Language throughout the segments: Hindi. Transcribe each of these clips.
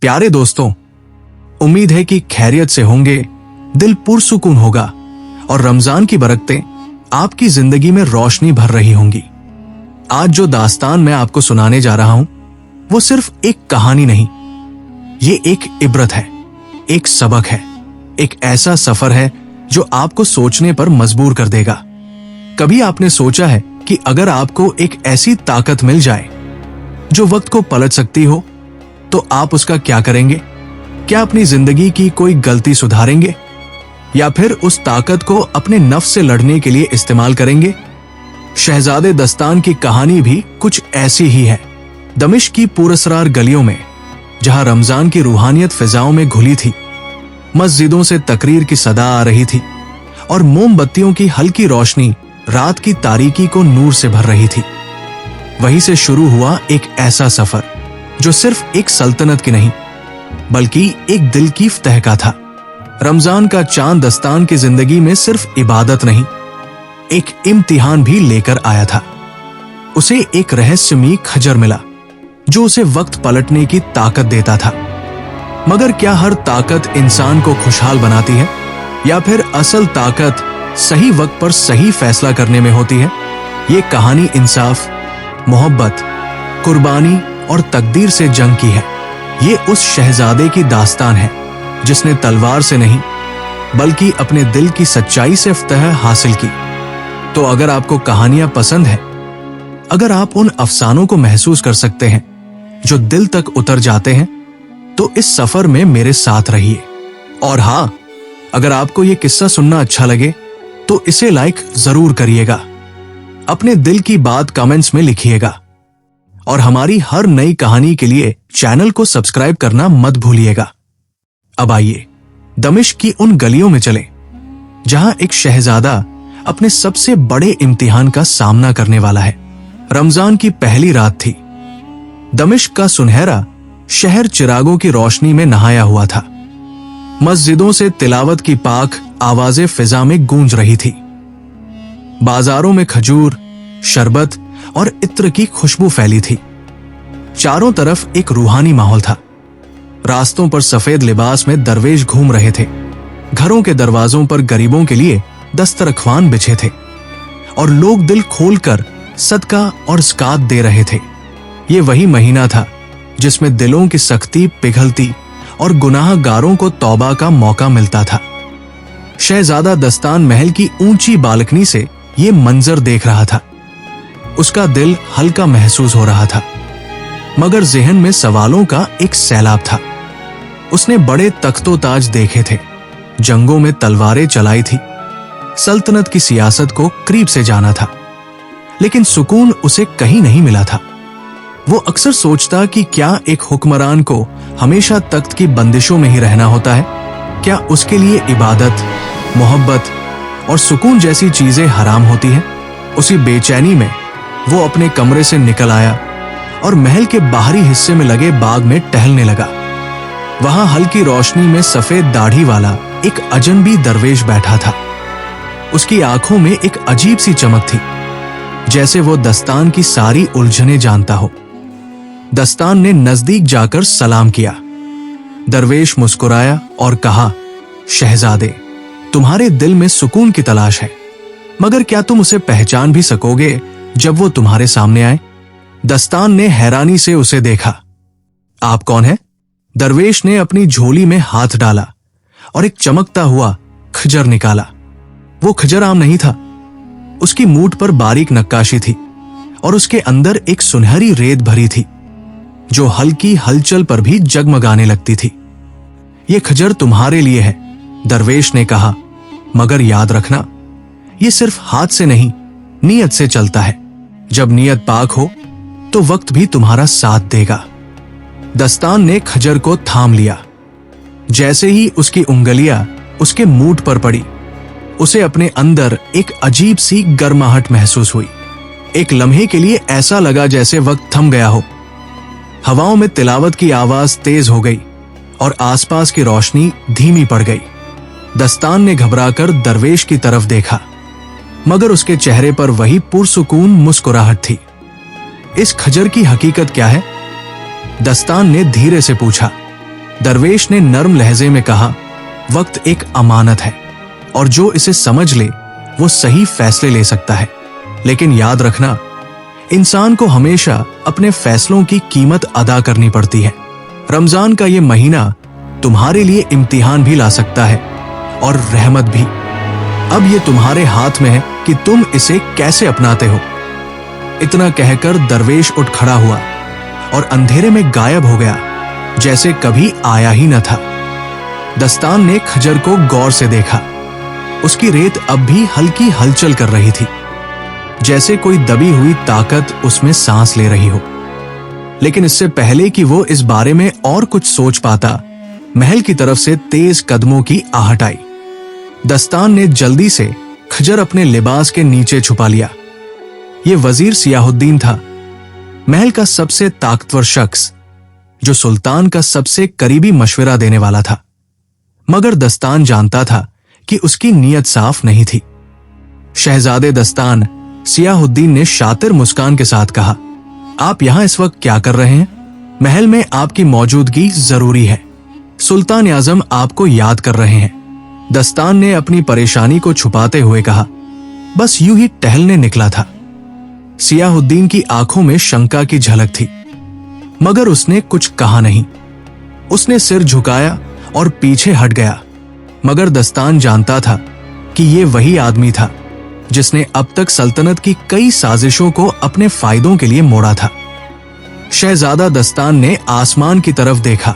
प्यारे दोस्तों, उम्मीद है कि खैरियत से होंगे, दिल पुरसुकून होगा और रमजान की बरकतें आपकी जिंदगी में रोशनी भर रही होंगी। आज जो दास्तान मैं आपको सुनाने जा रहा हूं वो सिर्फ एक कहानी नहीं, ये एक इबरत है, एक सबक है, एक ऐसा सफर है जो आपको सोचने पर मजबूर कर देगा। कभी आपने सोचा है कि अगर आपको एक ऐसी ताकत मिल जाए जो वक्त को पलट सकती हो तो आप उसका क्या करेंगे? क्या अपनी जिंदगी की कोई गलती सुधारेंगे या फिर उस ताकत को अपने नफ्स से लड़ने के लिए इस्तेमाल करेंगे? शहजादे दस्तान की कहानी भी कुछ ऐसी ही है। दमिश्क की पुरअसरार गलियों में, जहां रमजान की रूहानियत फिजाओं में घुली थी, मस्जिदों से तकरीर की सदा आ रही थी और मोमबत्तियों की हल्की रोशनी रात की तारीकी को नूर से भर रही थी। वहीं से शुरू हुआ एक ऐसा सफर जो सिर्फ एक सल्तनत की नहीं बल्कि एक दिल की फतह का था। रमजान का चांद दस्तान की जिंदगी में सिर्फ इबादत नहीं, एक इम्तिहान भी लेकर आया था। उसे एक रहस्यमयी खजर मिला जो उसे वक्त पलटने की ताकत देता था। मगर क्या हर ताकत इंसान को खुशहाल बनाती है या फिर असल ताकत सही वक्त पर सही फैसला करने में होती है? ये कहानी इंसाफ, मोहब्बत, कुर्बानी और तकदीर से जंग की है। ये उस शहजादे की दास्तान है जिसने तलवार से नहीं बल्कि अपने दिल की सच्चाई से फतह हासिल की। तो अगर आपको कहानियां पसंद है, अगर आप उन अफसानों को महसूस कर सकते हैं जो दिल तक उतर जाते हैं, तो इस सफर में मेरे साथ रहिए। और हाँ, अगर आपको यह किस्सा सुनना अच्छा लगे तो इसे लाइक जरूर करिएगा, अपने दिल की बात कमेंट्स में लिखिएगा और हमारी हर नई कहानी के लिए चैनल को सब्सक्राइब करना मत भूलिएगा। अब आइए दमिश्क की उन गलियों में चलें जहां एक शहजादा अपने सबसे बड़े इम्तिहान का सामना करने वाला है। रमजान की पहली रात थी। दमिश्क का सुनहरा शहर चिरागों की रोशनी में नहाया हुआ था। मस्जिदों से तिलावत की पाक आवाजें फिजा में गूंज रही थी। बाजारों में खजूर, शरबत और इत्र की खुशबू फैली थी। चारों तरफ एक रूहानी माहौल था। रास्तों पर सफेद लिबास में दरवेश घूम रहे थे। घरों के दरवाजों पर गरीबों के लिए दस्तरख्वान बिछे थे और लोग दिल खोलकर सदका और ज़कात दे रहे थे। ये वही महीना था जिसमें दिलों की सख्ती पिघलती और गुनाहगारों को तौबा का मौका मिलता था। शहजादा दस्तान महल की ऊंची बालकनी से ये मंजर देख रहा था। उसका दिल हल्का महसूस हो रहा था, मगर जहन में सवालों का एक सैलाब था। उसने बड़े तख्तो ताज देखे थे, जंगों में तलवारें चलाई थी, सल्तनत की सियासत को करीब से जाना था, लेकिन सुकून उसे कहीं नहीं मिला था। वो अक्सर सोचता कि क्या एक हुक्मरान को हमेशा तख्त की बंदिशों में ही रहना होता है? क्या उसके लिए इबादत, मोहब्बत और सुकून जैसी चीजें हराम होती हैं? उसी बेचैनी में वो अपने कमरे से निकल आया और महल के बाहरी हिस्से में लगे बाग में टहलने लगा। वहां हल्की रोशनी में सफेद दाढ़ी वाला एक अजनबी दरवेश बैठा था। उसकी आंखों में एक अजीब सी चमक थी, जैसे वो दस्तान की सारी उलझनें जानता हो। दस्तान ने नजदीक जाकर सलाम किया। दरवेश मुस्कुराया और कहा, शहजादे, तुम्हारे दिल में सुकून की तलाश है, मगर क्या तुम उसे पहचान भी सकोगे जब वो तुम्हारे सामने आए? दस्तान ने हैरानी से उसे देखा। आप कौन है? दरवेश ने अपनी झोली में हाथ डाला और एक चमकता हुआ खजर निकाला। वो खजर आम नहीं था। उसकी मूठ पर बारीक नक्काशी थी और उसके अंदर एक सुनहरी रेत भरी थी जो हल्की हलचल पर भी जगमगाने लगती थी। ये खजर तुम्हारे लिए है, दरवेश ने कहा, मगर याद रखना, ये सिर्फ हाथ से नहीं, नीयत से चलता है। जब नीयत पाक हो तो वक्त भी तुम्हारा साथ देगा। दस्तान ने खजर को थाम लिया। जैसे ही उसकी उंगलियां उसके मूठ पर पड़ी, उसे अपने अंदर एक अजीब सी गर्माहट महसूस हुई। एक लम्हे के लिए ऐसा लगा जैसे वक्त थम गया हो। हवाओं में तिलावत की आवाज तेज हो गई और आसपास की रोशनी धीमी पड़ गई। दस्तान ने घबराकर दरवेश की तरफ देखा, मगर उसके चेहरे पर वही पुरसुकून मुस्कुराहट थी। इस खजर की हकीकत क्या है? दस्तान ने धीरे से पूछा। दरवेश ने नर्म लहजे में कहा, वक्त एक अमानत है और जो इसे समझ ले वो सही फैसले ले सकता है। लेकिन याद रखना, इंसान को हमेशा अपने फैसलों की कीमत अदा करनी पड़ती है। रमजान का ये महीना तुम्हारे लिए इम्तिहान भी ला सकता है और रहमत भी। अब ये तुम्हारे हाथ में है कि तुम इसे कैसे अपनाते हो। इतना कहकर दरवेश उठ खड़ा हुआ और अंधेरे में गायब हो गया, जैसे कभी आया ही न था। दस्तान ने खजर को गौर से देखा। उसकी रेत अब भी हल्की हलचल कर रही थी, जैसे कोई दबी हुई ताकत उसमें सांस ले रही हो। लेकिन इससे पहले कि वो इस बारे में और कुछ सोच पाता, महल की तरफ से तेज कदमों की आहट आई। दस्तान ने जल्दी से खजर अपने लिबास के नीचे छुपा लिया। ये वजीर सियाहुद्दीन था, महल का सबसे ताकतवर शख्स, जो सुल्तान का सबसे करीबी मशवरा देने वाला था। मगर दस्तान जानता था कि उसकी नीयत साफ नहीं थी। शहजादे दस्तान, सियाहुद्दीन ने शातिर मुस्कान के साथ कहा, आप यहां इस वक्त क्या कर रहे हैं? महल में आपकी मौजूदगी जरूरी है। सुल्तान आजम आपको याद कर रहे हैं। दस्तान ने अपनी परेशानी को छुपाते हुए कहा, बस यूं ही टहलने निकला था। सियाहुद्दीन की आंखों में शंका की झलक थी, मगर उसने कुछ कहा नहीं। उसने सिर झुकाया और पीछे हट गया। मगर दस्तान जानता था कि ये वही आदमी था जिसने अब तक सल्तनत की कई साजिशों को अपने फायदों के लिए मोड़ा था। शहजादा दस्तान ने आसमान की तरफ देखा।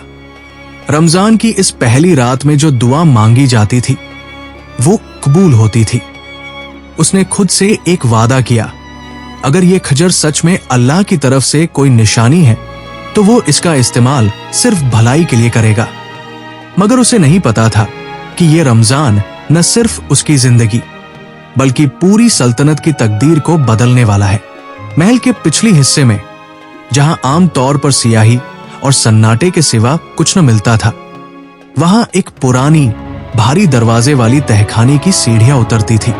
रमजान की इस पहली रात में जो दुआ मांगी जाती थी वो कबूल होती थी। उसने खुद से एक वादा किया, अगर ये खजर सच में अल्लाह की तरफ से कोई निशानी है तो वो इसका इस्तेमाल सिर्फ भलाई के लिए करेगा। मगर उसे नहीं पता था कि ये रमजान न सिर्फ उसकी जिंदगी बल्कि पूरी सल्तनत की तकदीर को बदलने वाला है। महल के पिछले हिस्से में, जहां आम तौर पर सियाही और सन्नाटे के सिवा कुछ न मिलता था, वहां एक पुरानी भारी दरवाजे वाली तहखाने की सीढ़ियां उतरती थी।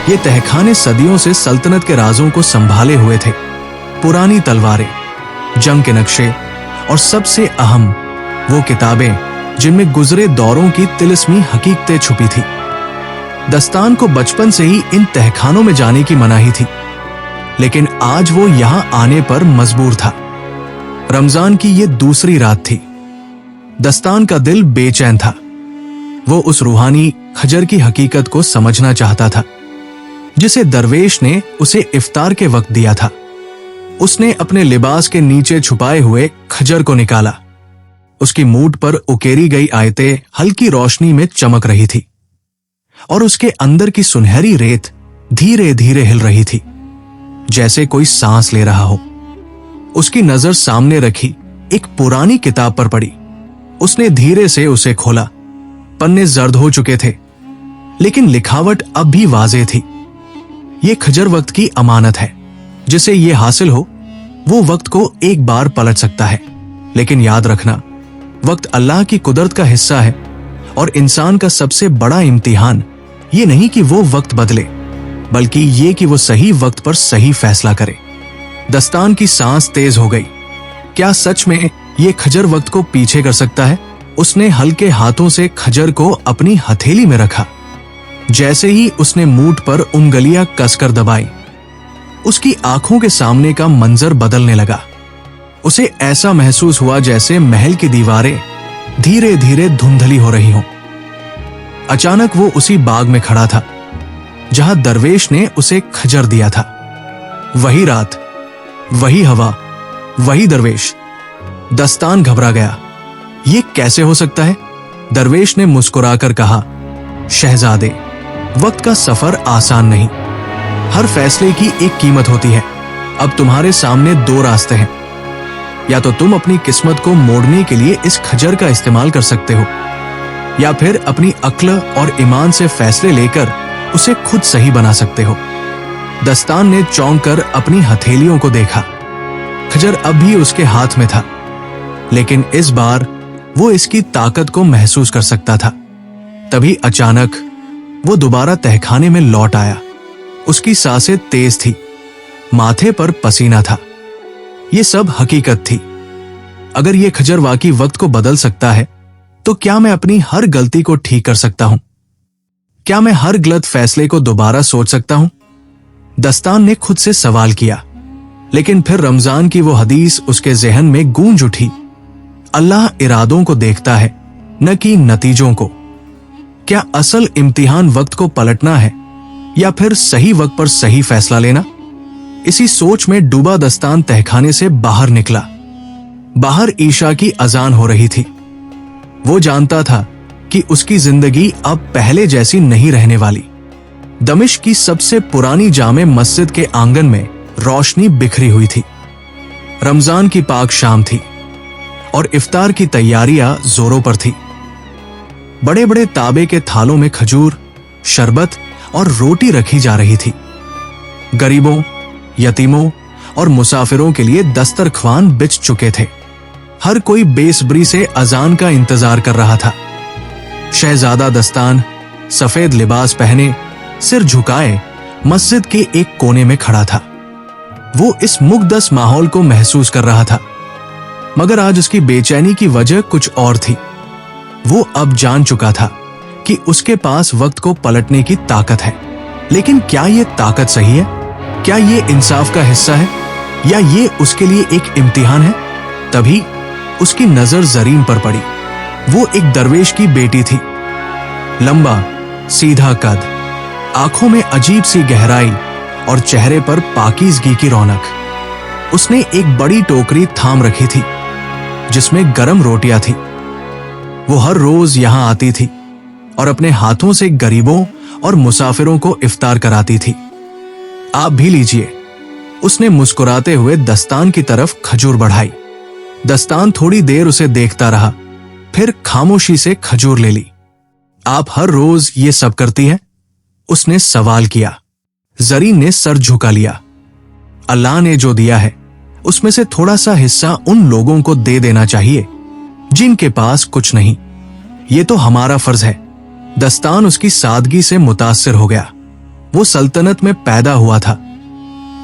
ये तहखाने सदियों से सल्तनत के राजों को संभाले हुए थे। पुरानी तलवारें, जंग के नक्शे और सबसे अहम वो किताबें जिनमें गुजरे दौरों की तिलिस्मी हकीकतें छुपी थी। दस्तान को बचपन से ही इन तहखानों में जाने की मनाही थी, लेकिन आज वो यहां आने पर मजबूर था। रमजान की ये दूसरी रात थी। दस्तान का दिल बेचैन था। वो उस रूहानी खजर की हकीकत को समझना चाहता था जिसे दरवेश ने उसे इफ्तार के वक्त दिया था। उसने अपने लिबास के नीचे छुपाए हुए खजर को निकाला। उसकी मूठ पर उकेरी गई आयतें हल्की रोशनी में चमक रही थी और उसके अंदर की सुनहरी रेत धीरे धीरे हिल रही थी, जैसे कोई सांस ले रहा हो। उसकी नजर सामने रखी एक पुरानी किताब पर पड़ी। उसने धीरे से उसे खोला। पन्ने जर्द हो चुके थे, लेकिन लिखावट अब भी वाज़ेह थी। ये खजर वक्त की अमानत है। जिसे ये हासिल हो वो वक्त को एक बार पलट सकता है। लेकिन याद रखना, वक्त अल्लाह की कुदरत का हिस्सा है और इंसान का सबसे बड़ा इम्तिहान ये नहीं कि वो वक्त बदले, बल्कि ये कि वो सही वक्त पर सही फैसला करे। दस्तान की सांस तेज हो गई। क्या सच में ये खजर वक्त को पीछे कर सकता है? उसने हल्के हाथों से खजर को अपनी हथेली में रखा। जैसे ही उसने मूठ पर उंगलियां कसकर दबाई, उसकी आंखों के सामने का मंजर बदलने लगा। उसे ऐसा महसूस हुआ जैसे महल की दीवारें धीरे धीरे धुंधली हो रही हों। अचानक वो उसी बाग में खड़ा था जहां दरवेश ने उसे खजर दिया था। वही रात, वही हवा, वही दरवेश। दस्तान घबरा गया। ये कैसे हो सकता है? दरवेश ने मुस्कुराकर कहा, शहजादे, वक्त का सफर आसान नहीं। हर फैसले की एक कीमत होती है। अब तुम्हारे सामने दो रास्ते हैं। या तो तुम अपनी किस्मत को मोड़ने के लिए इस खजर का इस्तेमाल कर सकते हो, या फिर अपनी अक्ल और ईमान से फैसले लेकर उसे खुद सही बना सकते हो। दस्तान ने चौंक कर अपनी हथेलियों को देखा। खजर अब भी उसके हाथ में था, लेकिन इस बार वो इसकी ताकत को महसूस कर सकता था। तभी अचानक वो दोबारा तहखाने में लौट आया। उसकी सांसें तेज थी, माथे पर पसीना था। ये सब हकीकत थी। अगर ये खजर वाकई वक्त को बदल सकता है, तो क्या मैं अपनी हर गलती को ठीक कर सकता हूं? क्या मैं हर गलत फैसले को दोबारा सोच सकता हूं? दस्तान ने खुद से सवाल किया, लेकिन फिर रमजान की वो हदीस उसके जहन में गूंज उठी। अल्लाह इरादों को देखता है, न कि नतीजों को। क्या असल इम्तिहान वक्त को पलटना है या फिर सही वक्त पर सही फैसला लेना? इसी सोच में डूबा दस्तान तहखाने से बाहर निकला। बाहर ईशा की अजान हो रही थी। वो जानता था कि उसकी जिंदगी अब पहले जैसी नहीं रहने वाली। दमिश्क की सबसे पुरानी जामे मस्जिद के आंगन में रोशनी बिखरी हुई थी। रमजान की पाक शाम थी और इफ्तार की तैयारियां जोरों पर थी। बड़े बड़े ताबे के थालों में खजूर, शरबत और रोटी रखी जा रही थी। गरीबों, यतीमों और मुसाफिरों के लिए दस्तरख्वान बिछ चुके थे। हर कोई बेसब्री से अजान का इंतजार कर रहा था। शहजादा दस्तान सफेद लिबास पहने, सिर झुकाए मस्जिद के एक कोने में खड़ा था। वो इस मुक़द्दस माहौल को महसूस कर रहा था, मगर आज उसकी बेचैनी की वजह कुछ और थी। वो अब जान चुका था कि उसके पास वक्त को पलटने की ताकत है, लेकिन क्या ये ताकत सही है? क्या ये इंसाफ का हिस्सा है या ये उसके लिए एक इम्तिहान है? तभी उसकी नजर जरीन पर पड़ी। वो एक दरवेश की बेटी थी। लंबा, सीधा कद, आंखों में अजीब सी गहराई और चेहरे पर पाकीज़गी की रौनक। उसने एक बड़ी टोकरी थाम रखी थी जिसमें गरम रोटियां थी। वो हर रोज यहां आती थी और अपने हाथों से गरीबों और मुसाफिरों को इफ्तार कराती थी। आप भी लीजिए, उसने मुस्कुराते हुए दस्तान की तरफ खजूर बढ़ाई। दस्तान थोड़ी देर उसे देखता रहा, फिर खामोशी से खजूर ले ली। आप हर रोज ये सब करती हैं? उसने सवाल किया। जरीन ने सर झुका लिया। अल्लाह ने जो दिया है उसमें से थोड़ा सा हिस्सा उन लोगों को दे देना चाहिए जिनके पास कुछ नहीं। ये तो हमारा फर्ज है। दस्तान उसकी सादगी से मुतासिर हो गया। वो सल्तनत में पैदा हुआ था,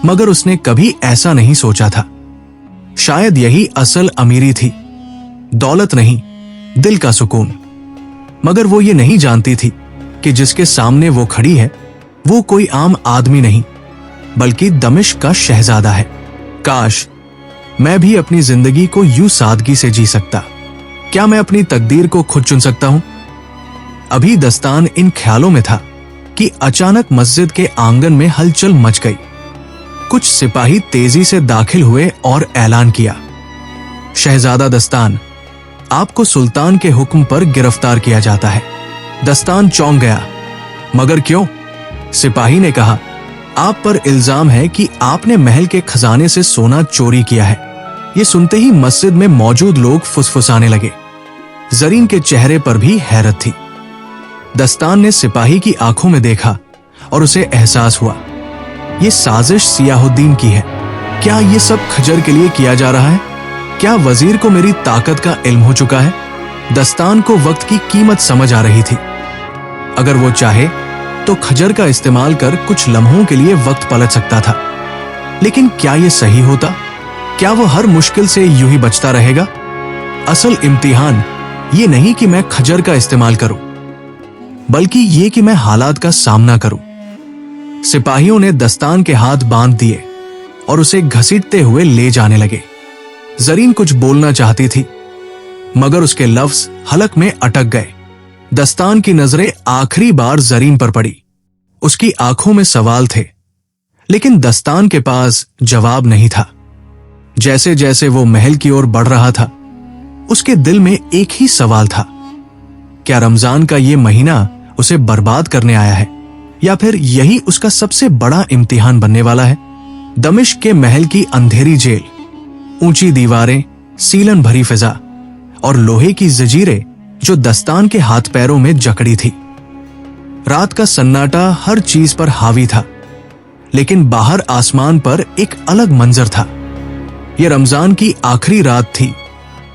मगर उसने कभी ऐसा नहीं सोचा था। शायद यही असल अमीरी थी, दौलत नहीं, दिल का सुकून। मगर वो ये नहीं जानती थी कि जिसके सामने वो खड़ी है वो कोई आम आदमी नहीं, बल्कि दमिश्क का शहजादा है। काश मैं भी अपनी जिंदगी को यूं सादगी से जी सकता। क्या मैं अपनी तकदीर को खुद चुन सकता हूं? अभी दस्तान इन ख्यालों में था कि अचानक मस्जिद के आंगन में हलचल मच गई। कुछ सिपाही तेजी से दाखिल हुए और ऐलान किया, शहजादा दस्तान, आपको सुल्तान के हुक्म पर गिरफ्तार किया जाता है। दस्तान चौंक गया। मगर क्यों? सिपाही ने कहा, आप पर इल्जाम है कि आपने महल के खजाने से सोना चोरी किया है। ये सुनते ही मस्जिद में मौजूद लोग फुसफुसाने लगे। जरीन के चेहरे पर भी हैरत थी। दस्तान ने सिपाही की आंखों में देखा और उसे एहसास हुआ, ये साजिश सियाहुद्दीन की है। क्या ये सब खजर के लिए किया जा रहा है? क्या वजीर को मेरी ताकत का इल्म हो चुका है? दस्तान को वक्त की कीमत समझ आ रही थी। अगर वो चाहे तो खजर का इस्तेमाल कर कुछ लम्हों के लिए वक्त पलट सकता था, लेकिन क्या ये सही होता? क्या वो हर मुश्किल से यूं ही बचता रहेगा? असल इम्तिहान ये नहीं कि मैं खजर का इस्तेमाल करूं, बल्कि ये कि मैं हालात का सामना करूं। सिपाहियों ने दस्तान के हाथ बांध दिए और उसे घसीटते हुए ले जाने लगे। जरीन कुछ बोलना चाहती थी, मगर उसके लफ्ज हलक में अटक गए। दस्तान की नजरें आखिरी बार जरीन पर पड़ी। उसकी आंखों में सवाल थे, लेकिन दस्तान के पास जवाब नहीं था। जैसे जैसे वो महल की ओर बढ़ रहा था, उसके दिल में एक ही सवाल था, क्या रमजान का ये महीना उसे बर्बाद करने आया है या फिर यही उसका सबसे बड़ा इम्तिहान बनने वाला है? दमिश्क के महल की अंधेरी जेल, ऊंची दीवारें, सीलन भरी फिजा और लोहे की जंजीरें जो दस्तान के हाथ पैरों में जकड़ी थी। रात का सन्नाटा हर चीज पर हावी था, लेकिन बाहर आसमान पर एक अलग मंजर था। यह रमजान की आखिरी रात थी,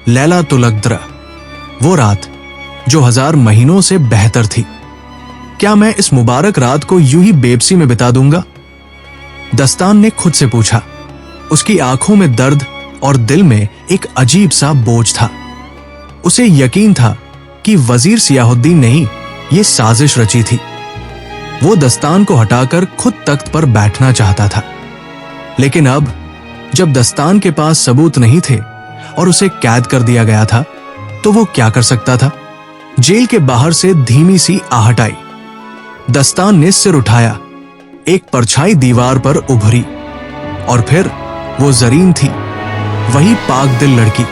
लैलातुल क़द्र, वो रात जो 1000 महीनों से बेहतर थी। क्या मैं इस मुबारक रात को यूं ही बेबसी में बिता दूंगा? दस्तान ने खुद से पूछा। उसकी आंखों में दर्द और दिल में एक अजीब सा बोझ था। उसे यकीन था कि वजीर सियाहुद्दीन ने ही ये साजिश रची थी। वो दस्तान को हटाकर खुद तख्त पर बैठना चाहता था, लेकिन अब जब दस्तान के पास सबूत नहीं थे और उसे कैद कर दिया गया था, तो वो क्या कर सकता था। जेल के बाहर से धीमी सी आहट आई। दस्तान ने सिर उठाया। एक परछाई दीवार पर उभरी और फिर वो जरीन थी, वही पाक दिल लड़की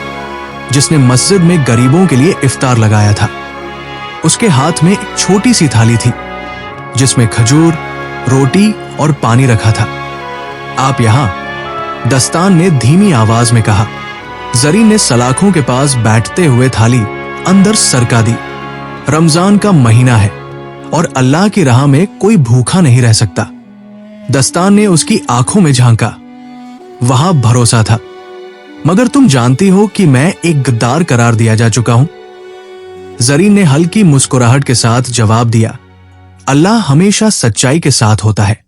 जिसने मस्जिद में गरीबों के लिए इफ्तार लगाया था। उसके हाथ में एक छोटी सी थाली थी जिसमें खजूर, रोटी और पानी रखा था। आप यहां, दस्तान ने धीमी आवाज में कहा। जरीन ने सलाखों के पास बैठते हुए थाली अंदर सरका दी। रमजान का महीना है और अल्लाह की राह में कोई भूखा नहीं रह सकता। दस्तान ने उसकी आंखों में झांका। वहां भरोसा था। मगर तुम जानती हो कि मैं एक गद्दार करार दिया जा चुका हूं। जरीन ने हल्की मुस्कुराहट के साथ जवाब दिया, अल्लाह हमेशा सच्चाई के साथ होता है।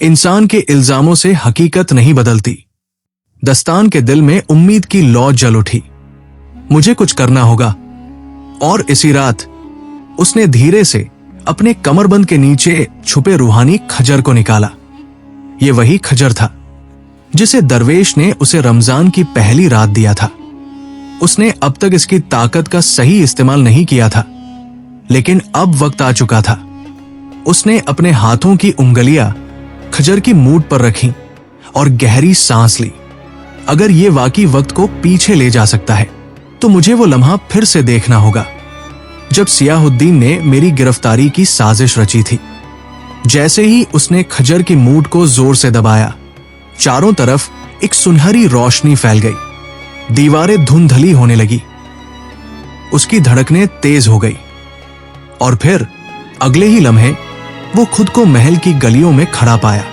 इंसान के इल्जामों से हकीकत नहीं बदलती। दस्तान के दिल में उम्मीद की लौ जल उठी। मुझे कुछ करना होगा। और इसी रात उसने धीरे से अपने कमरबंद के नीचे छुपे रूहानी खजर को निकाला। ये वही खजर था जिसे दरवेश ने उसे रमजान की पहली रात दिया था। उसने अब तक इसकी ताकत का सही इस्तेमाल नहीं किया था, लेकिन अब वक्त आ चुका था। उसने अपने हाथों की उंगलियां खजर की मूठ पर रखी और गहरी सांस ली। अगर ये वाकई वक्त को पीछे ले जा सकता है, तो मुझे वो लम्हा फिर से देखना होगा जब सियाहुद्दीन ने मेरी गिरफ्तारी की साजिश रची थी। जैसे ही उसने खजर की मूठ को जोर से दबाया, चारों तरफ एक सुनहरी रोशनी फैल गई। दीवारें धुंधली होने लगी। उसकी धड़कनें तेज हो गई और फिर अगले ही लम्हे वो खुद को महल की गलियों में खड़ा पाया।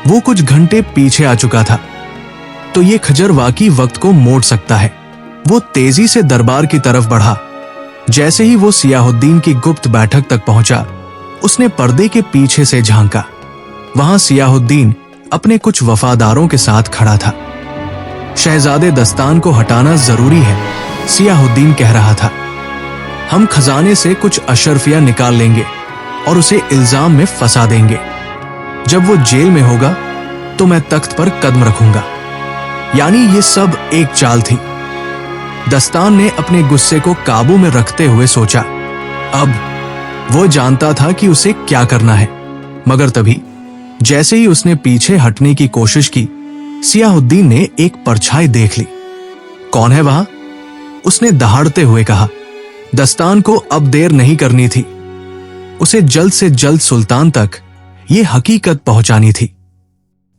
वो कुछ घंटे पीछे आ चुका था। तो ये खजर वाकई वक्त को मोड़ सकता है। वो तेजी से दरबार की तरफ बढ़ा। जैसे ही वो सियाहुद्दीन की गुप्त बैठक तक पहुंचा, उसने पर्दे के पीछे से झांका। वहां सियाहुद्दीन अपने कुछ वफादारों के साथ खड़ा था। शहजादे दस्तान को हटाना जरूरी है, सियाहुद्दीन कह रहा था। हम खजाने से कुछ अशरफियां निकाल लेंगे और उसे इल्जाम में फंसा देंगे। जब वो जेल में होगा तो मैं तख्त पर कदम रखूंगा। यानी ये सब एक चाल थी। दस्तान ने अपने गुस्से को काबू में रखते हुए सोचा। अब वो जानता था कि उसे क्या करना है। मगर तभी जैसे ही उसने पीछे हटने की कोशिश की, सियाहुद्दीन ने एक परछाई देख ली। कौन है वहां? उसने दहाड़ते हुए कहा। दस्तान को अब देर नहीं करनी थी। उसे जल्द से जल्द सुल्तान तक ये हकीकत पहुंचानी थी,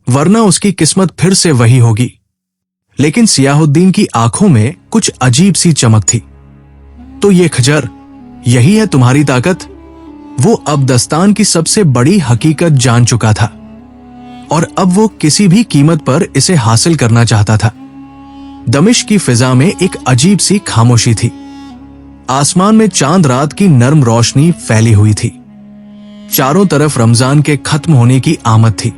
वरना उसकी किस्मत फिर से वही होगी। लेकिन सियाहुद्दीन की आंखों में कुछ अजीब सी चमक थी। तो ये खजर, यही है तुम्हारी ताकत? वो अब दस्तान की सबसे बड़ी हकीकत जान चुका था और अब वो किसी भी कीमत पर इसे हासिल करना चाहता था। दमिश्क की फिजा में एक अजीब सी खामोशी थी। आसमान में चांद रात की नर्म रोशनी फैली हुई थी। चारों तरफ रमजान के खत्म होने की आमद थी।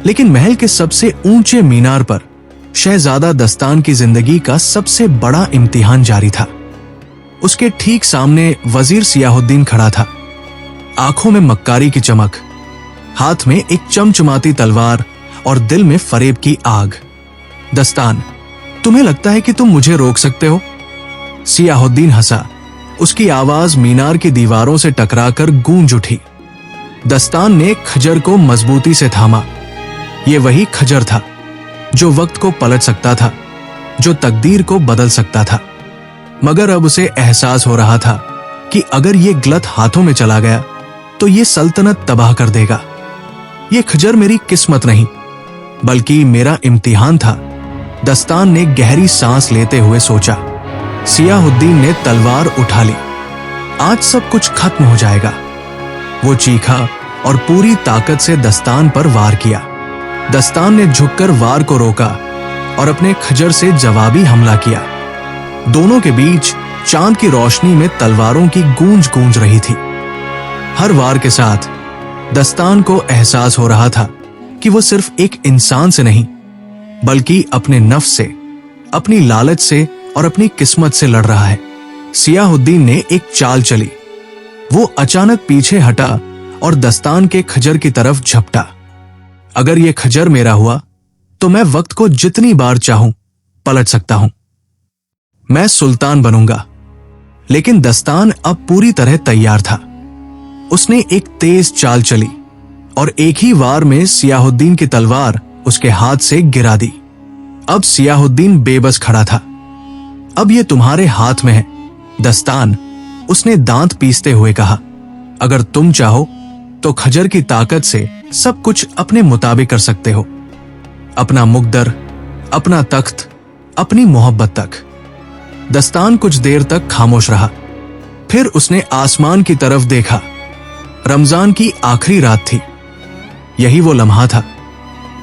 लेकिन महल के सबसे ऊंचे मीनार पर शहजादा दस्तान की जिंदगी का सबसे बड़ा इम्तिहान जारी था। उसके ठीक सामने वजीर सियाहुद्दीन खड़ा था। आंखों में मक्कारी की चमक, हाथ में एक चमचमाती तलवार और दिल में फरेब की आग। दस्तान, तुम्हें लगता है कि तुम मुझे रोक सकते हो? सियाहुद्दीन हंसा। उसकी आवाज मीनार की दीवारों से टकराकर गूंज उठी। दस्तान ने खजर को मजबूती से थामा। ये वही खजर था जो वक्त को पलट सकता था, जो तकदीर को बदल सकता था। मगर अब उसे एहसास हो रहा था कि अगर ये गलत हाथों में चला गया तो ये सल्तनत तबाह कर देगा। ये खजर मेरी किस्मत नहीं, बल्कि मेरा इम्तिहान था। दस्तान ने गहरी सांस लेते हुए सोचा। सियाहुद्दीन ने तलवार उठा ली। आज सब कुछ खत्म हो जाएगा। वो चीखा और पूरी ताकत से दस्तान पर वार किया। दस्तान ने झुककर वार को रोका और अपने खजर से जवाबी हमला किया। दोनों के बीच चांद की रोशनी में तलवारों की गूंज गूंज रही थी। हर वार के साथ दस्तान को एहसास हो रहा था कि वो सिर्फ एक इंसान से नहीं, बल्कि अपने नफ्स से, अपनी लालच से और अपनी किस्मत से लड़ रहा है। सियाहुद्दीन ने एक चाल चली। वो अचानक पीछे हटा और दस्तान के खजर की तरफ झपटा। अगर ये खजर मेरा हुआ तो मैं वक्त को जितनी बार चाहूं पलट सकता हूं। मैं सुल्तान बनूंगा। लेकिन दस्तान अब पूरी तरह तैयार था। उसने एक तेज चाल चली और एक ही वार में सियाहुद्दीन की तलवार उसके हाथ से गिरा दी। अब सियाहुद्दीन बेबस खड़ा था। अब ये तुम्हारे हाथ में है दस्तान, उसने दांत पीसते हुए कहा। अगर तुम चाहो तो खजर की ताकत से सब कुछ अपने मुताबिक कर सकते हो। अपना मुकद्दर, अपना तख्त, अपनी मोहब्बत तक। दस्तान कुछ देर तक खामोश रहा। फिर उसने आसमान की तरफ देखा। रमजान की आखिरी रात थी। यही वो लम्हा था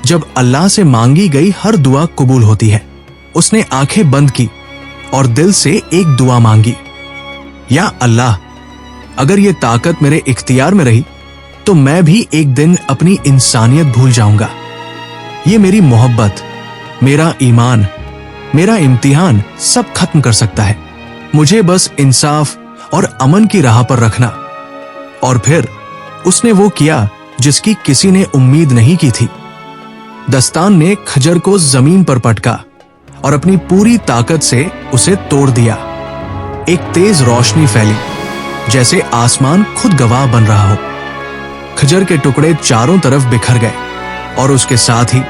जब अल्लाह से मांगी गई हर दुआ कबूल होती है। उसने आंखें बंद की और दिल से एक दुआ मांगी, या अल्लाह, अगर ये ताकत मेरे इख्तियार में रही तो मैं भी एक दिन अपनी इंसानियत भूल जाऊंगा। ये मेरी मोहब्बत, मेरा ईमान, मेरा इम्तिहान सब खत्म कर सकता है। मुझे बस इंसाफ और अमन की राह पर रखना। और फिर उसने वो किया जिसकी किसी ने उम्मीद नहीं की थी। दस्तान ने खजर को जमीन पर पटका और अपनी पूरी ताकत से उसे तोड़ दिया। एक तेज रोशनी फैली, जैसे आसमान खुद गवाह बन रहा हो। खजर के टुकड़े चारों तरफ बिखर गए और उसके साथ ही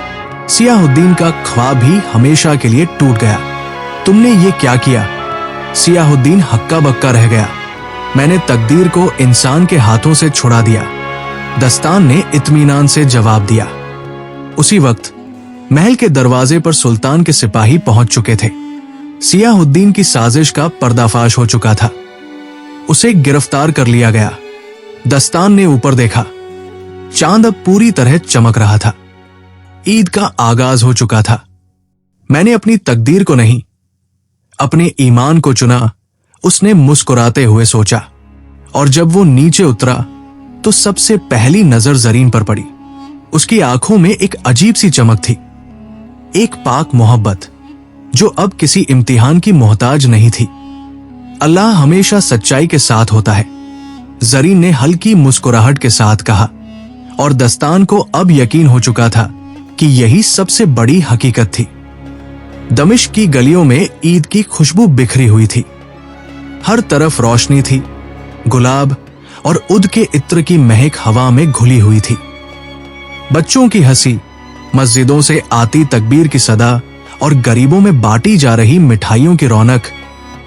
सियाहुद्दीन का ख्वाब भी हमेशा के लिए टूट गया। तुमने ये क्या किया? सियाहुद्दीन हक्का बक्का रह गया। मैंने तकदीर को इंसान के हाथों से छुड़ा दिया, दस्तान ने इत्मीनान से जवाब दिया। उसी वक्त महल के दरवाजे पर सुल्तान के सिपाही पहुंच चुके थे। सियाहुद्दीन की साजिश का पर्दाफाश हो चुका था। उसे गिरफ्तार कर लिया गया। दस्तान ने ऊपर देखा। चांद अब पूरी तरह चमक रहा था। ईद का आगाज हो चुका था। मैंने अपनी तकदीर को नहीं, अपने ईमान को चुना, उसने मुस्कुराते हुए सोचा। और जब वो नीचे उतरा तो सबसे पहली नजर जरीन पर पड़ी। उसकी आंखों में एक अजीब सी चमक थी, एक पाक मोहब्बत जो अब किसी इम्तिहान की मोहताज नहीं थी। अल्लाह हमेशा सच्चाई के साथ होता है, जरीन ने हल्की मुस्कुराहट के साथ कहा। और दस्तान को अब यकीन हो चुका था कि यही सबसे बड़ी हकीकत थी। दमिश्क की गलियों में ईद की खुशबू बिखरी हुई थी। हर तरफ रोशनी थी। गुलाब और उद के इत्र की महक हवा में घुली हुई थी। बच्चों की हंसी, मस्जिदों से आती तकबीर की सदा और गरीबों में बांटी जा रही मिठाइयों की रौनक,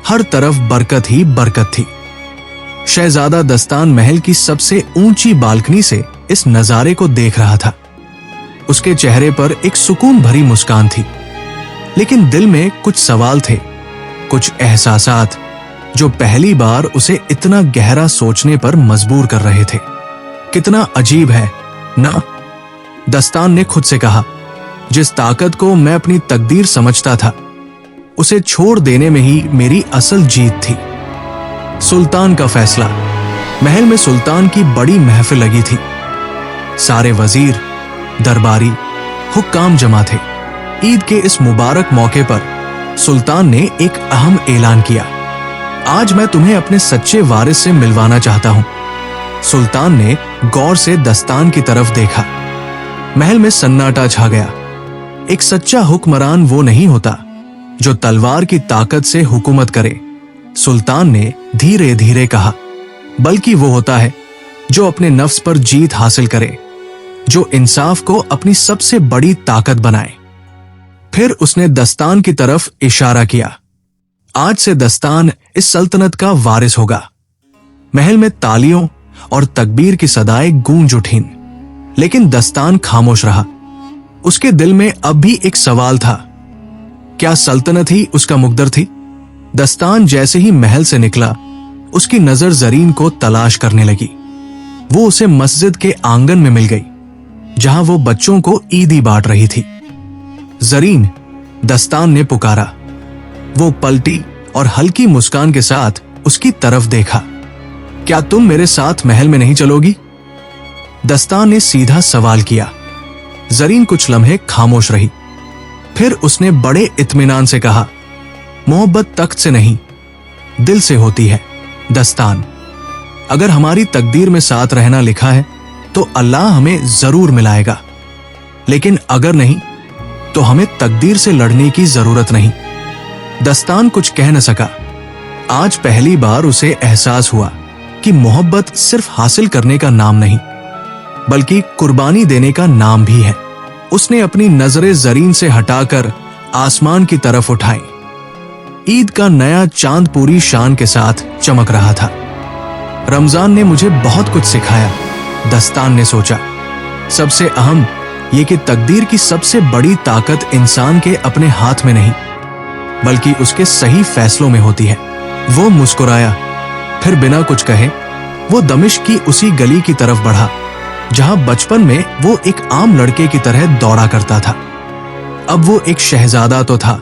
हर तरफ बरकत ही बरकत थी। शहजादा दस्तान महल की सबसे ऊंची बालकनी से इस नजारे को देख रहा था। उसके चेहरे पर एक सुकून भरी मुस्कान थी, लेकिन दिल में कुछ सवाल थे, कुछ एहसासात जो पहली बार उसे इतना गहरा सोचने पर मजबूर कर रहे थे। कितना अजीब है ना, दस्तान ने खुद से कहा। जिस ताकत को मैं अपनी तकदीर समझता था, उसे छोड़ देने में ही मेरी असल जीत थी। सुल्तान का फैसला। महल में सुल्तान की बड़ी महफिल लगी थी। सारे वजीर, दरबारी, हुक्काम जमा थे। ईद के इस मुबारक मौके पर सुल्तान ने एक अहम ऐलान किया। आज मैं तुम्हें अपने सच्चे वारिस से मिलवाना चाहता हूं। सुल्तान ने गौर से दस्तान की तरफ देखा। महल में सन्नाटा छा गया। एक सच्चा हुक्मरान वो नहीं होता जो तलवार की ताकत से हुकूमत करे, सुल्तान ने धीरे धीरे कहा, बल्कि वो होता है जो अपने नफ्स पर जीत हासिल करे, जो इंसाफ को अपनी सबसे बड़ी ताकत बनाए। फिर उसने दस्तान की तरफ इशारा किया। आज से दस्तान इस सल्तनत का वारिस होगा। महल में तालियों और तकबीर की सदाएं गूंज उठीं, लेकिन दस्तान खामोश रहा। उसके दिल में अब भी एक सवाल था, क्या सल्तनत ही उसका मुकद्दर थी? दस्तान जैसे ही महल से निकला, उसकी नजर जरीन को तलाश करने लगी। वो उसे मस्जिद के आंगन में मिल गई, जहां वो बच्चों को ईदी बांट रही थी। जरीन, दस्तान ने पुकारा। वो पलटी और हल्की मुस्कान के साथ उसकी तरफ देखा। क्या तुम मेरे साथ महल में नहीं चलोगी? दस्तान ने सीधा सवाल किया। जरीन कुछ लम्हे खामोश रही। फिर उसने बड़े इत्मीनान से कहा, मोहब्बत तख्त से नहीं, दिल से होती है। दस्तान, अगर हमारी तकदीर में साथ रहना लिखा है तो अल्लाह हमें जरूर मिलाएगा, लेकिन अगर नहीं तो हमें तकदीर से लड़ने की जरूरत नहीं। दस्तान कुछ कह न सका। आज पहली बार उसे एहसास हुआ कि मोहब्बत सिर्फ हासिल करने का नाम नहीं, बल्कि कुर्बानी देने का नाम भी है। उसने अपनी नजरें जरीन से हटाकर आसमान की तरफ उठाई। ईद का नया चांद पूरी शान के साथ चमक रहा था। रमजान ने मुझे बहुत कुछ सिखाया, दस्तान ने सोचा। सबसे अहम ये कि तकदीर की सबसे बड़ी ताकत इंसान के अपने हाथ में नहीं, बल्कि उसके सही फैसलों में होती है। वो मुस्कुराया, फिर बिना कुछ कहे वो दमिश्क की उसी गली की तरफ बढ़ा जहां बचपन में वो एक आम लड़के की तरह दौड़ा करता था। अब वो एक शहजादा तो था,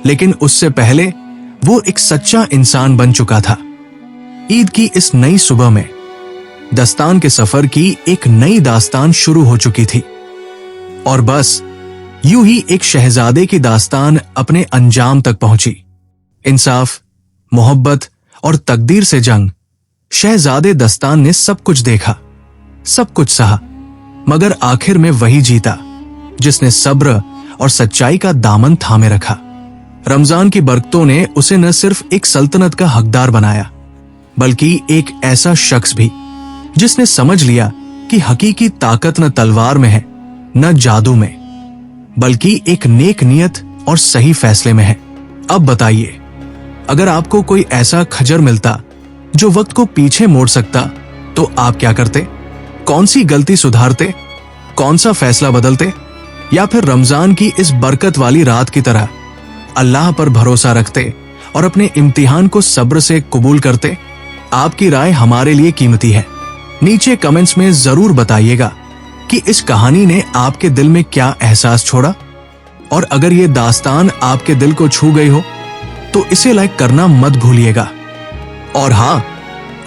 लेकिन उससे पहले वो एक सच्चा इंसान बन चुका था। ईद की इस नई सुबह में दस्तान के सफर की एक नई दास्तान शुरू हो चुकी थी। और बस यूं ही एक शहजादे की दास्तान अपने अंजाम तक पहुंची। इंसाफ, मोहब्बत और तकदीर से जंग। शहजादे दस्तान ने सब कुछ देखा, सब कुछ सहा, मगर आखिर में वही जीता जिसने सब्र और सच्चाई का दामन थामे रखा। रमजान की बरकतों ने उसे न सिर्फ एक सल्तनत का हकदार बनाया, बल्कि एक ऐसा शख्स भी जिसने समझ लिया कि हकीकी ताकत न तलवार में है, न जादू में, बल्कि एक नेक नियत और सही फैसले में है। अब बताइए, अगर आपको कोई ऐसा खजर मिलता जो वक्त को पीछे मोड़ सकता, तो आप क्या करते? कौन सी गलती सुधारते? कौन सा फैसला बदलते? या फिर रमजान की इस बरकत वाली रात की तरह अल्लाह पर भरोसा रखते और अपने इम्तिहान को सब्र से कबूल करते? आपकी राय हमारे लिए कीमती है। नीचे कमेंट्स में जरूर बताइएगा कि इस कहानी ने आपके दिल में क्या एहसास छोड़ा। और अगर ये दास्तान आपके दिल को छू गई हो तो इसे लाइक करना मत भूलिएगा। और हाँ,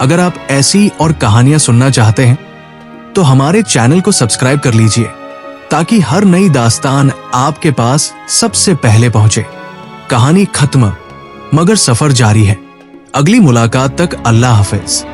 अगर आप ऐसी और कहानियां सुनना चाहते हैं तो हमारे चैनल को सब्सक्राइब कर लीजिए, ताकि हर नई दास्तान आपके पास सबसे पहले पहुंचे। कहानी खत्म, मगर सफर जारी है। अगली मुलाकात तक अल्लाह हाफिज।